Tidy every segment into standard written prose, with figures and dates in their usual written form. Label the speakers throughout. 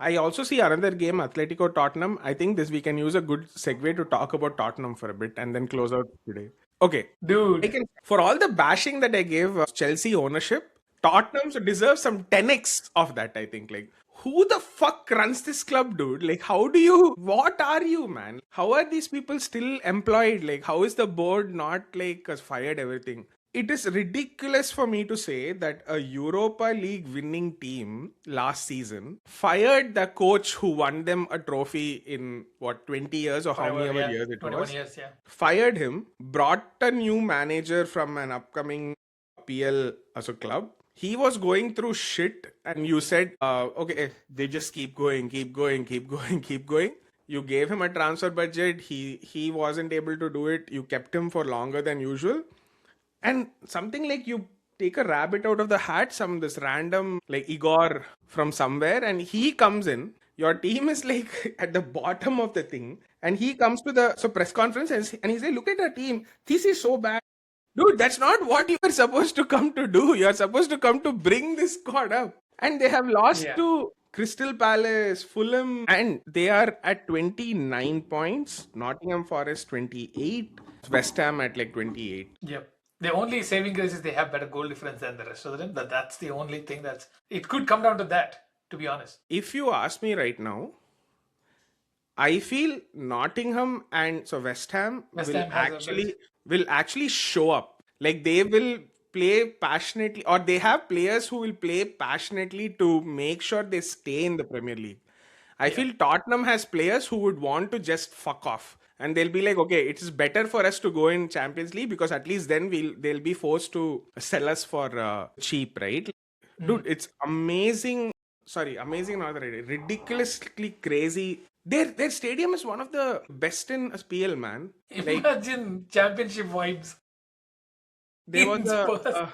Speaker 1: I also see another game, Atletico Tottenham. I think this we can use a good segue to talk about Tottenham for a bit and then close out today. Okay,
Speaker 2: Dude.
Speaker 1: for all the bashing that I gave Chelsea ownership, Tottenham deserves some 10x of that. I think like. Who the fuck runs this club, dude? Like, what are you, man? How are these people still employed? Like, how is the board not like fired everything? It is ridiculous for me to say that a Europa League winning team last season fired the coach who won them a trophy in what 20 years or how many
Speaker 2: Forever,
Speaker 1: ever
Speaker 2: yeah.
Speaker 1: years it
Speaker 2: 21
Speaker 1: was.
Speaker 2: years, yeah.
Speaker 1: Fired him, brought a new manager from an upcoming PL as a club. He was going through shit, and you said, okay, they just keep going, keep going, keep going, keep going. You gave him a transfer budget. He wasn't able to do it. You kept him for longer than usual. And something like you take a rabbit out of the hat, this random like Igor from somewhere, and he comes in. Your team is like at the bottom of the thing, and he comes to the press conference and he says, "Look at our team. This is so bad." Dude, that's not what you are supposed to come to do. You are supposed to come to bring this squad up. And they have lost
Speaker 2: Yeah.
Speaker 1: to Crystal Palace, Fulham, and they are at 29 points. Nottingham Forest 28. West Ham at like 28.
Speaker 2: Yep. The only saving grace is they have better goal difference than the rest of them. That's the only thing it could come down to that, to be honest.
Speaker 1: If you ask me right now, I feel Nottingham and West Ham will actually show up. Like they will play passionately, or they have players who will play passionately to make sure they stay in the Premier League. I feel Tottenham has players who would want to just fuck off. And they'll be like, okay, it is better for us to go in Champions League because at least then they'll be forced to sell us for cheap, right? Dude, it's amazing. Sorry, amazing, not the right. Ridiculously crazy. Their stadium is one of the best in SPL, man.
Speaker 2: Imagine championship vibes.
Speaker 1: There was
Speaker 2: in
Speaker 1: a
Speaker 2: Spurs.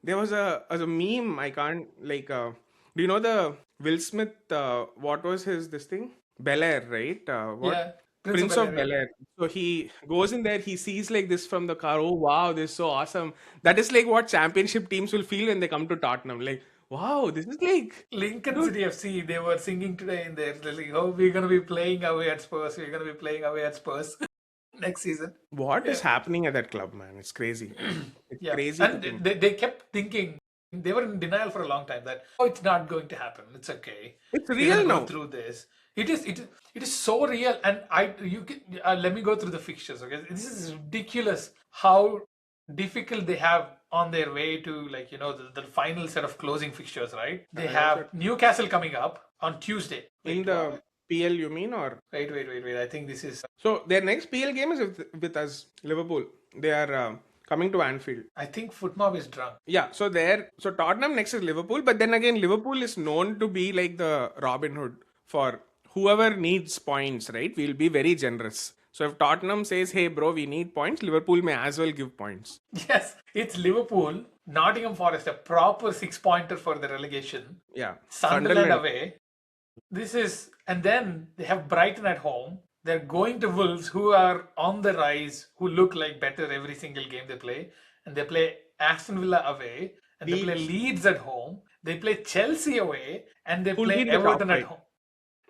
Speaker 1: there was a meme. I can't like. Do you know the Will Smith? What was his this thing? Bel Air, right? What?
Speaker 2: Yeah.
Speaker 1: Prince of
Speaker 2: Bel-Air,
Speaker 1: Bel Air. So he goes in there, he sees like this from the car. Oh wow, this is so awesome. That is like what championship teams will feel when they come to Tottenham. Like, wow, this is like
Speaker 2: Lincoln
Speaker 1: dude.
Speaker 2: City FC, they were singing today in there. They're like, oh, we're going to be playing away at Spurs. We're going to be playing away at Spurs next season.
Speaker 1: What is happening at that club, man? It's crazy. It's
Speaker 2: Yeah.
Speaker 1: crazy.
Speaker 2: And they kept thinking, they were in denial for a long time that, oh, it's not going to happen. It's okay.
Speaker 1: It's
Speaker 2: We're
Speaker 1: real
Speaker 2: going to
Speaker 1: now.
Speaker 2: go through this. It is so real. And let me go through the fixtures. Okay, this is ridiculous how difficult they have on their way to the final set of closing fixtures. Right? They have Newcastle coming up on Tuesday.
Speaker 1: In the PL, you mean, or
Speaker 2: Wait. I think this is.
Speaker 1: so their next PL game is with us, Liverpool. They are coming to Anfield.
Speaker 2: I think Footmob is drunk.
Speaker 1: Yeah, so Tottenham next is Liverpool, but then again, Liverpool is known to be like the Robin Hood for whoever needs points, right? We'll be very generous. So if Tottenham says, hey bro, we need points, Liverpool may as well give points.
Speaker 2: Yes, it's Liverpool, Nottingham Forest, a proper 6-pointer for the relegation.
Speaker 1: Yeah.
Speaker 2: Sunderland away. And then they have Brighton at home. They're going to Wolves, who are on the rise, who look like better every single game they play. And they play Aston Villa away. And they play Leeds at home. They play Chelsea away. And they play Everton at home.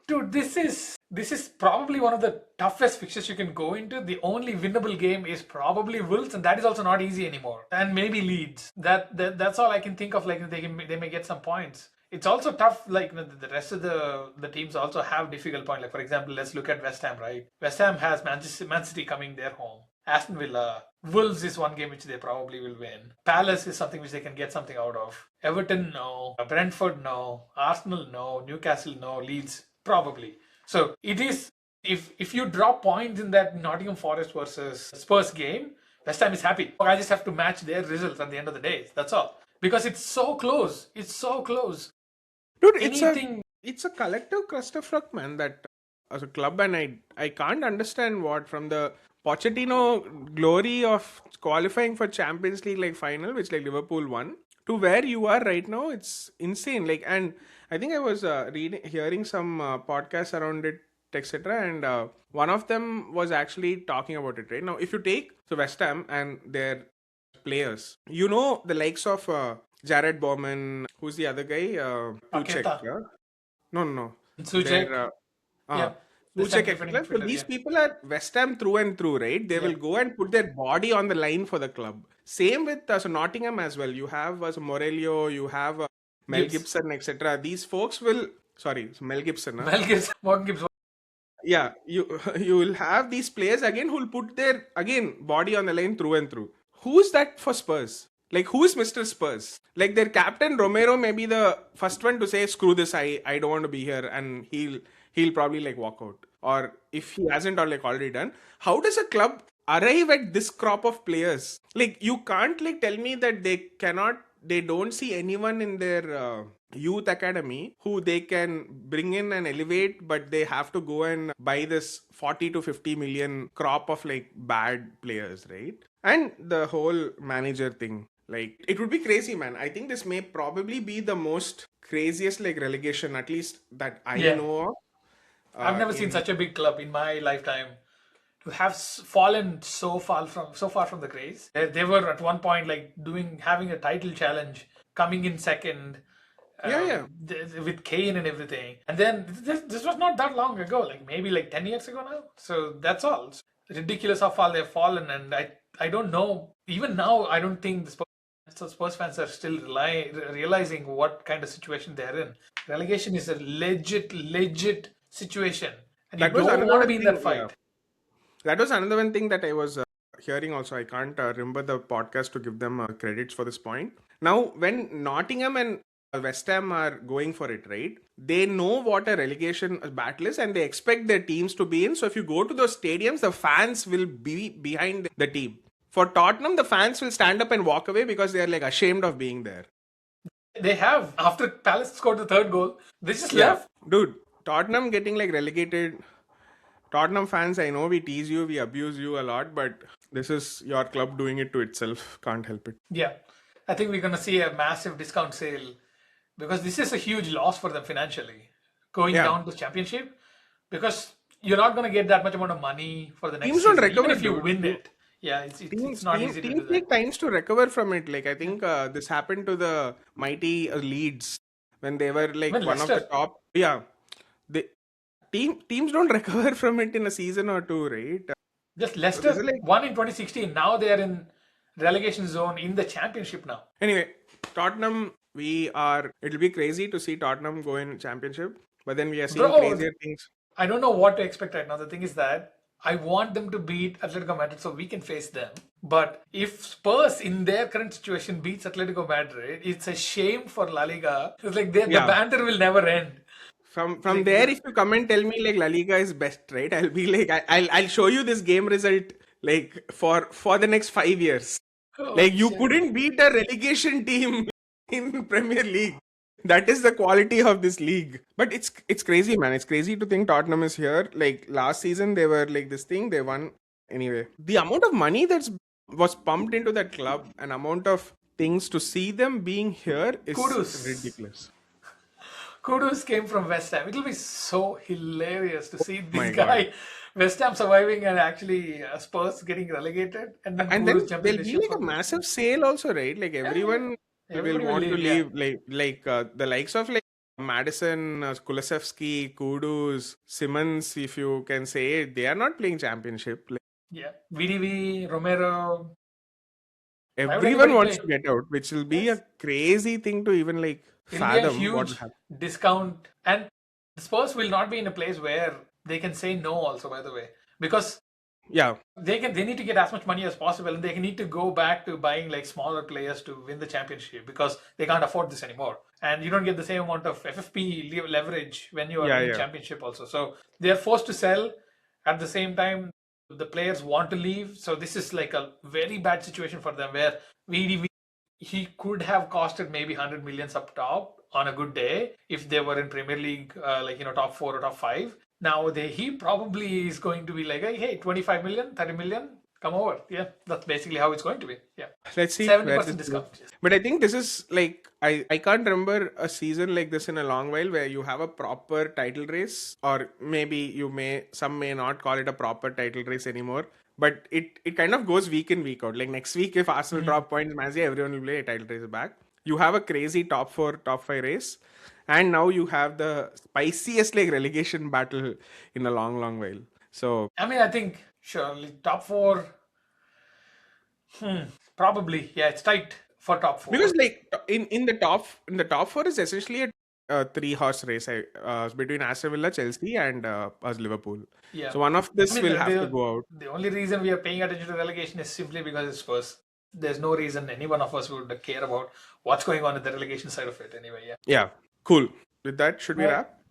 Speaker 2: Dude, this is probably one of the toughest fixtures you can go into. The only winnable game is probably Wolves, and that is also not easy anymore. And maybe Leeds. That's all I can think of. Like they may get some points. It's also tough. Like the rest of the teams also have difficult points. Like for example, let's look at West Ham. Right? West Ham has Man City coming their home. Aston Villa. Wolves is one game which they probably will win. Palace is something which they can get something out of. Everton, no. Brentford, no. Arsenal, no. Newcastle, no. Leeds, probably. So it is, if you drop points in that Nottingham Forest versus Spurs game, West Ham is happy. I just have to match their results at the end of the day. That's all. Because it's so close. It's so close.
Speaker 1: Dude, it's a collective clusterfuck, man, that as a club, and I can't understand what from the Pochettino glory of qualifying for Champions League like final, which like Liverpool won, to where you are right now. It's insane. Like, and I think I was hearing some podcasts around it, etc. And one of them was actually talking about it. Right now, if you take West Ham and their players, the likes of Jared Bowman, who's the other guy?
Speaker 2: Paqueta.
Speaker 1: No.
Speaker 2: Suchek,
Speaker 1: Their
Speaker 2: yeah, the
Speaker 1: Suchek,
Speaker 2: center defending
Speaker 1: etc. So
Speaker 2: midfielder,
Speaker 1: these
Speaker 2: yeah.
Speaker 1: people are West Ham through and through, right? They will
Speaker 2: Yeah.
Speaker 1: go and put their body on the line for the club. Same with so Nottingham as well. You have so Morelio, you have Mel
Speaker 2: Gibbs.
Speaker 1: Gibson, etc. These folks will. Sorry, Mel Gibson. Huh?
Speaker 2: Mel Gibbs, Morgan Gibbs.
Speaker 1: Yeah, you you will have these players again who will put their again body on the line through and through. Who's that for Spurs? Like who's Mr. Spurs? Like their captain Romero may be the first one to say screw this, I don't want to be here, and he'll probably like walk out. Or if he hasn't or like already done, how does a club arrive at this crop of players? Like you can't like tell me that they don't see anyone in their youth academy who they can bring in and elevate, but they have to go and buy this 40 to 50 million crop of like bad players, right? And the whole manager thing, like it would be crazy, man. I think this may probably be the most craziest like relegation, at least that I
Speaker 2: Yeah.
Speaker 1: know of.
Speaker 2: I've never seen
Speaker 1: In
Speaker 2: such a big club in my lifetime to have fallen so far from the craze. They were at one point like having a title challenge, coming in second,
Speaker 1: yeah.
Speaker 2: with Kane and everything. And then this was not that long ago, like maybe like 10 years ago now. So that's all. It's ridiculous how far they've fallen, and I don't know. Even now, I don't think Spurs fans are still realizing what kind of situation they're in. Relegation is a legit situation, and you
Speaker 1: That was
Speaker 2: don't
Speaker 1: another
Speaker 2: want to
Speaker 1: one
Speaker 2: be in
Speaker 1: thing.
Speaker 2: that
Speaker 1: Yeah.
Speaker 2: fight.
Speaker 1: That was another one thing that I was hearing also. I can't remember the podcast to give them credits for this point. Now, when Nottingham and West Ham are going for it, right? They know what a relegation battle is and they expect their teams to be in. So if you go to those stadiums, the fans will be behind the team. For Tottenham, the fans will stand up and walk away because they are like ashamed of being there.
Speaker 2: They have, after Palace scored the third goal, they just
Speaker 1: Yeah,
Speaker 2: left.
Speaker 1: dude, Tottenham getting like relegated. Tottenham fans, I know we tease you, we abuse you a lot, but this is your club doing it to itself. Can't help it.
Speaker 2: Yeah, I think we're going to see a massive discount sale because this is a huge loss for them financially going
Speaker 1: Yeah,
Speaker 2: down to championship, because you're not going to get that much amount of money for the next
Speaker 1: teams don't
Speaker 2: season even
Speaker 1: recover,
Speaker 2: if you
Speaker 1: dude.
Speaker 2: win it. Yeah, it's not easy to
Speaker 1: Teams
Speaker 2: do that.
Speaker 1: take times to recover from it. Like I think this happened to the mighty Leeds when they were like
Speaker 2: Even
Speaker 1: one of the
Speaker 2: Leicester,
Speaker 1: top. Yeah, they teams don't recover from it in a season or two, right?
Speaker 2: just
Speaker 1: So this is
Speaker 2: Leicester
Speaker 1: like
Speaker 2: won in 2016. Now they are in relegation zone in the championship now.
Speaker 1: anyway. Tottenham, we are. It'll be crazy to see Tottenham go in championship, but then we are seeing
Speaker 2: Bro,
Speaker 1: crazier things.
Speaker 2: I don't know what to expect right now. The thing is that I want them to beat Atletico Madrid so we can face them. But if Spurs in their current situation beats Atletico Madrid, it's a shame for La Liga. It's like the
Speaker 1: Yeah,
Speaker 2: banter will never end.
Speaker 1: from there, if you come and tell me like La Liga is best, right? I'll be like, I'll show you this game result like for the next 5 years.
Speaker 2: Oh
Speaker 1: Like you
Speaker 2: shit.
Speaker 1: couldn't beat a relegation team in Premier League. That is the quality of this league. But it's crazy, man. It's crazy to think Tottenham is here. Like last season, they were like this thing. They won anyway. The amount of money that's was pumped into that club, and amount of things to see them being here is
Speaker 2: Kudus.
Speaker 1: ridiculous.
Speaker 2: Kudus came from West Ham. It'll be so hilarious to see this
Speaker 1: My God.
Speaker 2: guy, West Ham surviving and actually Spurs getting relegated, and then
Speaker 1: And
Speaker 2: Kudus
Speaker 1: then
Speaker 2: jumping
Speaker 1: there'll
Speaker 2: the
Speaker 1: be
Speaker 2: ship
Speaker 1: like a
Speaker 2: for.
Speaker 1: massive sale also, right? Like
Speaker 2: Yeah, yeah.
Speaker 1: everyone will
Speaker 2: Everybody will
Speaker 1: want to
Speaker 2: leave. Yeah.
Speaker 1: leave. The likes of like Madison, Kulusevski, Kudus, Simmons, if you can say, they are not playing championship. Like,
Speaker 2: Yeah. VDV, Romero. Why would
Speaker 1: everyone
Speaker 2: anybody
Speaker 1: wants
Speaker 2: play?
Speaker 1: to get out, which will be
Speaker 2: Yes.
Speaker 1: a crazy thing to even like
Speaker 2: It'll be a
Speaker 1: fathom what will
Speaker 2: huge
Speaker 1: happen.
Speaker 2: discount. And the Spurs will not be in a place where they can say no also, by the way. Because
Speaker 1: Yeah,
Speaker 2: they need to get as much money as possible, and they need to go back to buying like smaller players to win the championship because they can't afford this anymore. And you don't get the same amount of FFP leverage when you are
Speaker 1: yeah,
Speaker 2: winning
Speaker 1: yeah.
Speaker 2: championship also. So they are forced to sell. At the same time, the players want to leave. So this is like a very bad situation for them where he could have costed maybe 100 millions up top on a good day if they were in Premier League, top 4 or top 5. Now he probably is going to be like, hey, 25 million, 30 million, come over. Yeah, that's basically how it's going to be. Yeah,
Speaker 1: Let's see where this
Speaker 2: 70%
Speaker 1: goes.
Speaker 2: discount.
Speaker 1: But I think this is like I can't remember a season like this in a long while where you have a proper title race, or maybe some may not call it a proper title race anymore. But it kind of goes week in, week out. Like next week, if Arsenal drop points, Man City, everyone will play a title race back. You have a crazy top 4, top 5 race. And now you have the spiciest like relegation battle in a long, long while. So
Speaker 2: I mean, I think surely top four. Probably, yeah, it's tight for top
Speaker 1: because
Speaker 2: four.
Speaker 1: like in the top four is essentially a three horse race between Aston Villa, Chelsea, and us Liverpool.
Speaker 2: Yeah,
Speaker 1: So one of
Speaker 2: I
Speaker 1: this
Speaker 2: mean
Speaker 1: will
Speaker 2: the,
Speaker 1: have to
Speaker 2: the
Speaker 1: go out.
Speaker 2: the only reason we are paying attention to relegation is simply because it's Spurs. There's no reason any one of us would care about what's going on in the relegation side of it. Anyway, yeah.
Speaker 1: Yeah, cool. With that, should we
Speaker 2: All right.
Speaker 1: wrap?